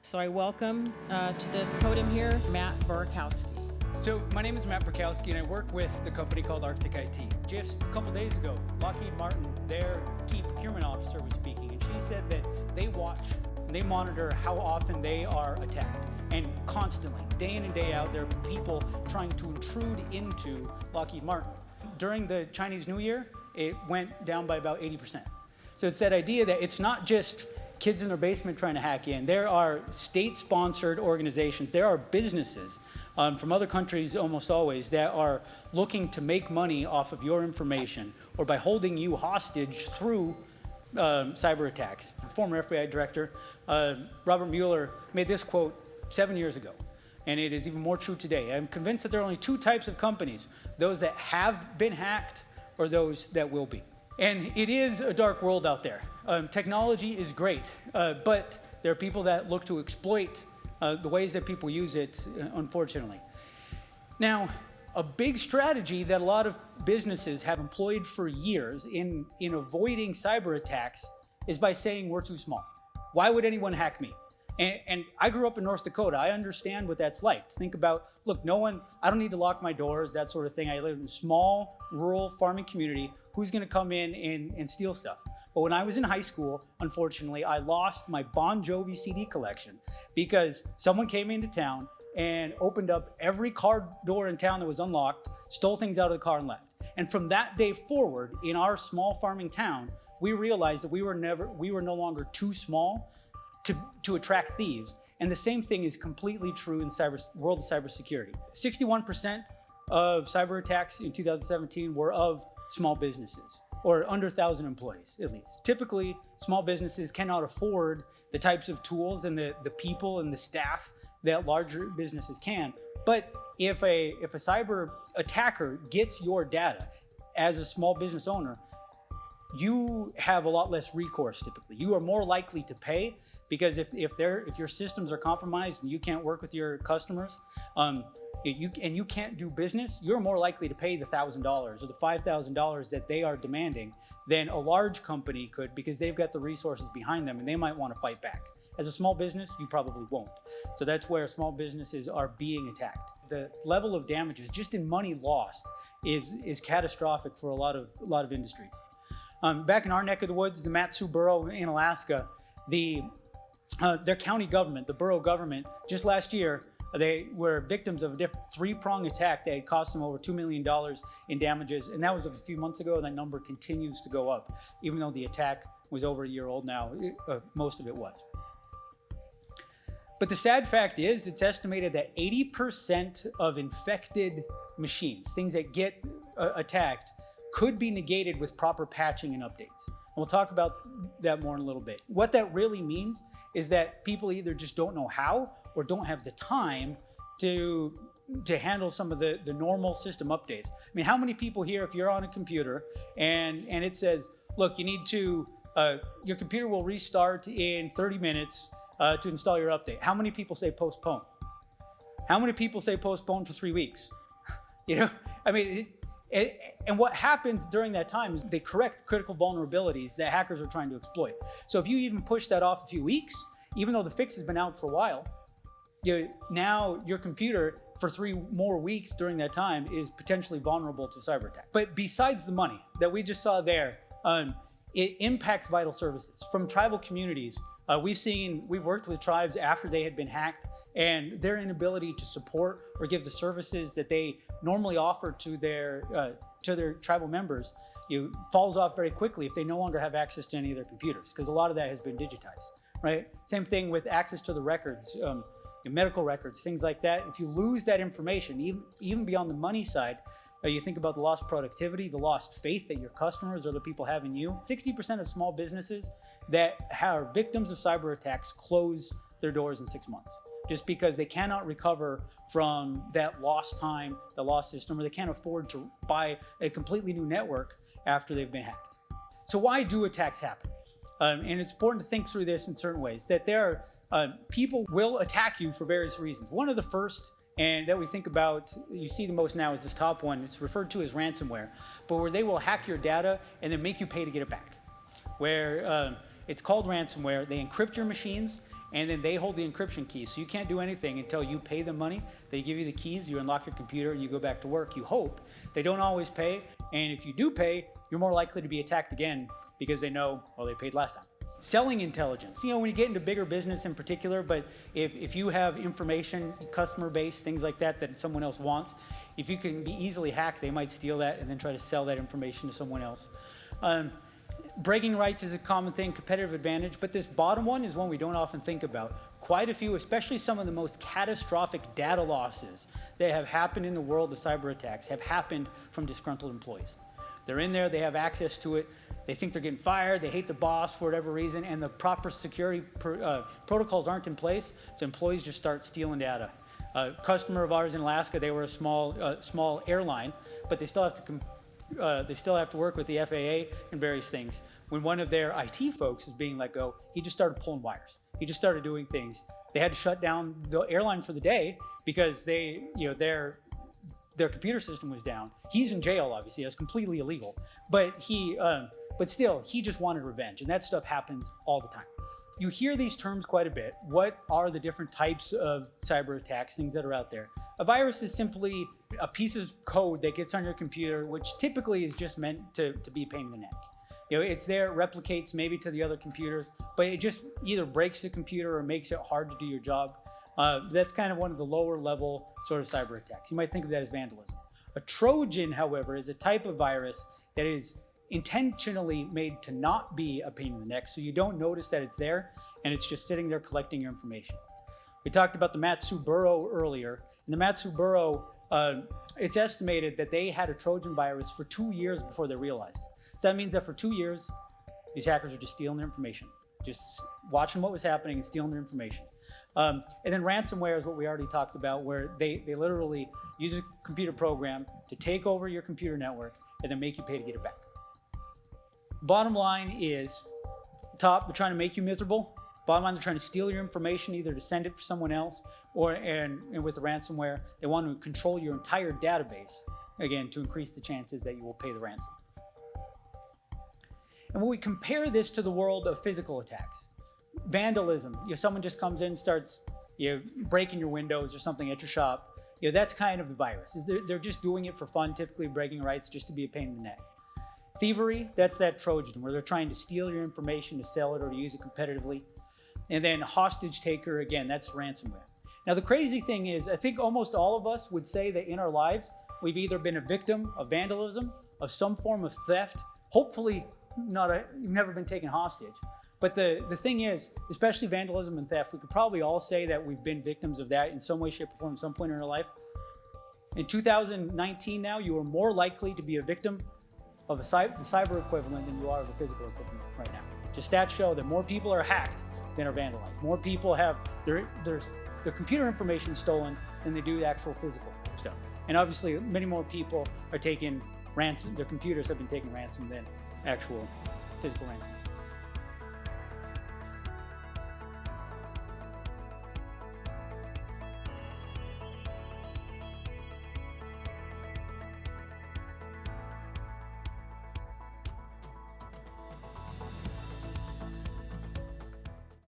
So I welcome to the podium here, Matt Borkowski. So my name is Matt Borkowski, and I work with the company called Arctic IT. Just a couple days ago, Lockheed Martin, their key procurement officer, was speaking, and she said that they watch and they monitor how often they are attacked. And constantly, day in and day out, there are people trying to intrude into Lockheed Martin. During the Chinese New Year, it went down by about 80%. So it's that idea that it's not just kids in their basement trying to hack in. There are state-sponsored organizations, there are businesses from other countries almost always that are looking to make money off of your information or by holding you hostage through cyber attacks. Former FBI director Robert Mueller made this quote 7 years ago, and it is even more true today. I'm convinced that there are only two types of companies, those that have been hacked or those that will be. And it is a dark world out there. Technology is great, but there are people that look to exploit the ways that people use it, unfortunately. Now, a big strategy that a lot of businesses have employed for years in avoiding cyber attacks is by saying we're too small. Why would anyone hack me? And I grew up in North Dakota. I understand what that's like. Think about, look, I don't need to lock my doors, that sort of thing. I live in a small, rural farming community. Who's gonna come in and steal stuff? But when I was in high school, unfortunately, I lost my Bon Jovi CD collection because someone came into town and opened up every car door in town that was unlocked, stole things out of the car and left. And from that day forward, in our small farming town, we realized that we were no longer too small to attract thieves. And the same thing is completely true in the world of cybersecurity. 61% of cyber attacks in 2017 were of small businesses, or under 1,000 employees at least. Typically, small businesses cannot afford the types of tools and the people and the staff that larger businesses can. But if a cyber attacker gets your data as a small business owner, you have a lot less recourse typically. You are more likely to pay because if your systems are compromised and you can't work with your customers, you can't do business, you're more likely to pay the $1,000 or the $5,000 that they are demanding than a large company could, because they've got the resources behind them and they might want to fight back. As a small business, you probably won't. So that's where small businesses are being attacked. The level of damages just in money lost is catastrophic for a lot of industries. Back in our neck of the woods, the Matsu Borough in Alaska, their county government, the borough government, just last year, they were victims of a three-prong attack that had cost them over $2 million in damages. And that was a few months ago, and that number continues to go up. Even though the attack was over a year old now, most of it was. But the sad fact is, it's estimated that 80% of infected machines, things that get attacked, could be negated with proper patching and updates. And we'll talk about that more in a little bit. What that really means is that people either just don't know how or don't have the time to handle some of the normal system updates. I mean, how many people here, if you're on a computer and it says, look, you need to, your computer will restart in 30 minutes to install your update. How many people say postpone? How many people say postpone for 3 weeks? You know, I mean, and what happens during that time is they correct critical vulnerabilities that hackers are trying to exploit. So if you even push that off a few weeks, even though the fix has been out for a while, now your computer for 3 more weeks during that time is potentially vulnerable to cyber attack. But besides the money that we just saw there, it impacts vital services. From tribal communities, we've worked with tribes after they had been hacked, and their inability to support or give the services that they normally offer to their tribal members falls off very quickly if they no longer have access to any of their computers, because a lot of that has been digitized, right? Same thing with access to the records, medical records, things like that. If you lose that information, even beyond the money side, you think about the lost productivity, the lost faith that your customers or the people have in you. 60% of small businesses that are victims of cyber attacks close their doors in 6 months, just because they cannot recover from that lost time, the lost system, or they can't afford to buy a completely new network after they've been hacked. So why do attacks happen? And it's important to think through this in certain ways, that people will attack you for various reasons. One of the first, and that we think about, you see the most now, is this top one. It's referred to as ransomware, but where they will hack your data and then make you pay to get it back. Where it's called ransomware, they encrypt your machines, and then they hold the encryption key. So you can't do anything until you pay them money. They give you the keys, you unlock your computer, and you go back to work. You hope. They don't always pay, and if you do pay, you're more likely to be attacked again because they know, well, they paid last time. Selling intelligence. You know, when you get into bigger business in particular, but if you have information, customer base, things like that, that someone else wants, if you can be easily hacked, they might steal that and then try to sell that information to someone else. Bragging rights is a common thing, competitive advantage, but this bottom one is one we don't often think about. Quite a few, especially some of the most catastrophic data losses that have happened in the world of cyber attacks have happened from disgruntled employees. They're in there, they have access to it, they think they're getting fired, they hate the boss for whatever reason, and the proper security protocols aren't in place, so employees just start stealing data. A customer of ours in Alaska, they were a small airline, but they still have to work with the FAA and various things. When one of their IT folks is being let go, he just started pulling wires. He just started doing things. They had to shut down the airline for the day because their computer system was down. He's in jail, obviously. That's completely illegal. But still, he just wanted revenge, and that stuff happens all the time. You hear these terms quite a bit. What are the different types of cyber attacks, things that are out there? A virus is simply a piece of code that gets on your computer, which typically is just meant to be a pain in the neck. You know, it's there, it replicates maybe to the other computers, but it just either breaks the computer or makes it hard to do your job. That's kind of one of the lower level sort of cyber attacks. You might think of that as vandalism. A Trojan, however, is a type of virus that is intentionally made to not be a pain in the neck, so you don't notice that it's there, and it's just sitting there collecting your information. We talked about the Matsu Borough earlier. In the Matsu Borough, it's estimated that they had a Trojan virus for 2 years before they realized. So that means that for 2 years, these hackers are just stealing their information, just watching what was happening and stealing their information. And then ransomware is what we already talked about, where they literally use a computer program to take over your computer network and then make you pay to get it back. Bottom line is, top, they're trying to make you miserable. Bottom line, they're trying to steal your information, either to send it for someone else, and with the ransomware, they want to control your entire database, again, to increase the chances that you will pay the ransom. And when we compare this to the world of physical attacks, vandalism, someone just comes in, starts breaking your windows or something at your shop, that's kind of the virus. They're just doing it for fun, typically breaking rights just to be a pain in the neck. Thievery, that's that Trojan, where they're trying to steal your information to sell it or to use it competitively. And then hostage taker, again, that's ransomware. Now, the crazy thing is, I think almost all of us would say that in our lives, we've either been a victim of vandalism, of some form of theft, hopefully you've never been taken hostage. But the thing is, especially vandalism and theft, we could probably all say that we've been victims of that in some way, shape, or form at some point in our life. In 2019 now, you are more likely to be a victim of the cyber equivalent than you are of the physical equivalent right now. Just stats show that more people are hacked than are vandalized. More people have their computer information stolen than they do the actual physical stuff. And obviously, many more people are taking ransom. Their computers have been taken ransom than actual physical ransom.